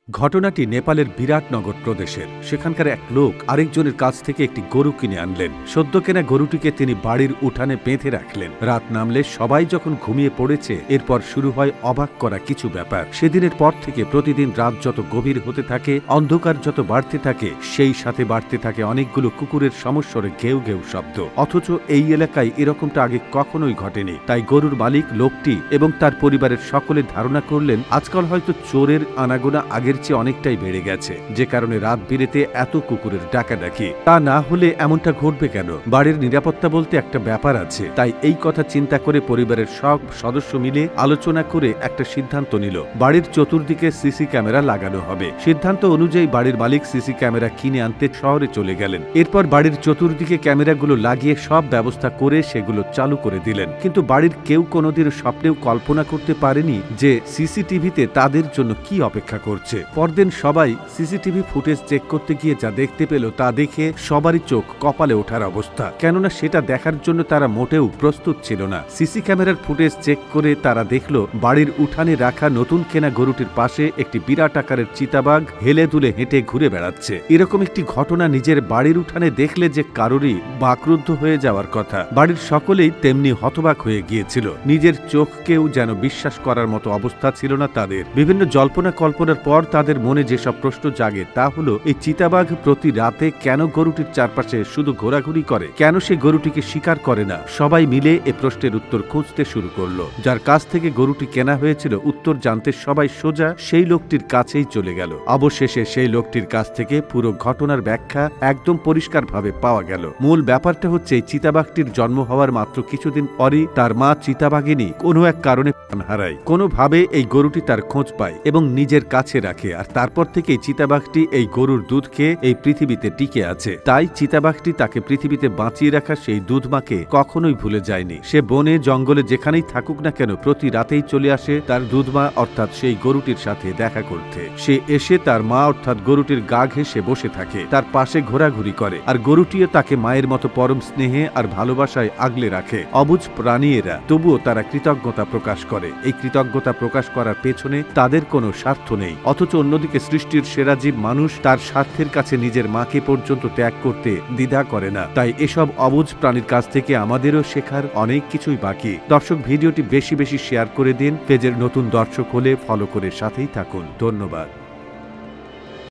ঘটনাটি নেপালের বিরাটনগর প্রদেশের। সেখানকার এক লোক আরেকজনের কাছ থেকে একটি গরু কিনে আনলেন। সদ্য কেনা গরুটিকে তিনি বাড়ির উঠানে বেঁধে রাখলেন। রাত নামলে সবাই যখন ঘুমিয়ে পড়েছে, এরপর শুরু হয় অবাক করা কিছু ব্যাপার। সেদিনের পর থেকে প্রতিদিন রাত যত গভীর হতে থাকে, অন্ধকার যত বাড়তে থাকে, সেই সাথে বাড়তে থাকে অনেকগুলো কুকুরের সমস্বরে ঘেউ ঘেউ শব্দ। অথচ এই এলাকায় এরকমটা আগে কখনোই ঘটেনি। তাই গরুর মালিক লোকটি এবং তার পরিবারের সকলে ধারণা করলেন আজকাল হয়তো চোরের আনাগোনা আগের চেয়ে অনেকটাই বেড়ে গেছে, যে কারণে রাত বিরেতে এত কুকুরের ডাকাডাকি। তা না হলে এমনটা ঘটবে কেন? বাড়ির নিরাপত্তা বলতে একটা ব্যাপার আছে। তাই এই কথা চিন্তা করে পরিবারের সব সদস্য মিলে আলোচনা করে একটা সিদ্ধান্ত নিল, বাড়ির চতুর্দিকে সিসি ক্যামেরা লাগানো হবে। সিদ্ধান্ত অনুযায়ী বাড়ির মালিক সিসি ক্যামেরা কিনে আনতে শহরে চলে গেলেন। এরপর বাড়ির চতুর্দিকে ক্যামেরাগুলো লাগিয়ে সব ব্যবস্থা করে সেগুলো চালু করে দিলেন। কিন্তু বাড়ির কেউ কোনোদিন স্বপ্নেও কল্পনা করতে পারেনি যে সিসিটিভিতে তাদের জন্য কি অপেক্ষা করছে। পরদিন সবাই সিসিটিভি ফুটেজ চেক করতে গিয়ে যা দেখতে পেল তা দেখে সবারই চোখ কপালে ওঠার অবস্থা। কেননা সেটা দেখার জন্য তারা মোটেও প্রস্তুত ছিল না। সিসি ক্যামেরার ফুটেজ চেক করে তারা দেখল বাড়ির উঠানে রাখা নতুন কেনা গরুটির পাশে একটি বিরাট আকারের চিতাবাঘ হেলে দুলে হেঁটে ঘুরে বেড়াচ্ছে। এরকম একটি ঘটনা নিজের বাড়ির উঠানে দেখলে যে কারোরই বাকরুদ্ধ হয়ে যাওয়ার কথা। বাড়ির সকলেই তেমনি হতবাক হয়ে গিয়েছিল। নিজের চোখকেও যেন বিশ্বাস করার মতো অবস্থা ছিল না তাদের। বিভিন্ন জল্পনা কল্পনার পর তাদের মনে যেসব প্রশ্ন জাগে তা হলো, এই চিতাবাঘ প্রতি রাতে কেন গরুটির চারপাশে শুধু ঘোরাঘুরি করে? কেন সে গরুটিকে শিকার করে না? সবাই মিলে এ প্রশ্নের উত্তর খুঁজতে শুরু করলো। যার কাছ থেকে গরুটি কেনা হয়েছিল উত্তর জানতে সবাই সোজা সেই লোকটির কাছেই চলে গেল। অবশেষে সেই লোকটির কাছ থেকে পুরো ঘটনার ব্যাখ্যা একদম পরিষ্কারভাবে পাওয়া গেল। মূল ব্যাপারটা হচ্ছে, চিতাবাঘটির জন্ম হওয়ার মাত্র কিছুদিন পরই তার মা চিতাবাঘিনী কোনো এক কারণে প্রাণ হারায়। কোনোভাবে এই গরুটি তার খোঁজ পায় এবং নিজের কাছে রাখে। আর তারপর থেকেই চিতাবাঘটি এই গরুর দুধ খেয়ে এই পৃথিবীতে টিকে আছে। তাই চিতাবাঘটি তাকে পৃথিবীতে বাঁচিয়ে রাখা সেই দুধ মাকে কখনোই ভুলে যায়নি। সে বনে জঙ্গলে যেখানেই থাকুক না কেন, প্রতি রাতেই চলে আসে তার দুধমা অর্থাৎ সেই গরুটির সাথে দেখা করতে। সে এসে তার মা অর্থাৎ গরুটির গা ঘেঁষে বসে থাকে, তার পাশে ঘোরাঘুরি করে। আর গরুটিও তাকে মায়ের মতো পরম স্নেহে আর ভালোবাসায় আগলে রাখে। অবুঝ প্রাণী এরা, তবুও তারা কৃতজ্ঞতা প্রকাশ করে। এই কৃতজ্ঞতা প্রকাশ করার পেছনে তাদের কোনো স্বার্থ নেই। অথচ অন্যদিকে সৃষ্টির সেরা জীব মানুষ তার স্বার্থের কাছে নিজের মাকে পর্যন্ত ত্যাগ করতে দ্বিধা করে না। তাই এসব অবুঝ প্রাণীর কাছ থেকে আমাদেরও শেখার অনেক কিছুই বাকি। দর্শক, ভিডিওটি বেশি বেশি শেয়ার করে দিন। পেজের নতুন দর্শক হলে ফলো করে সাথেই থাকুন। ধন্যবাদ।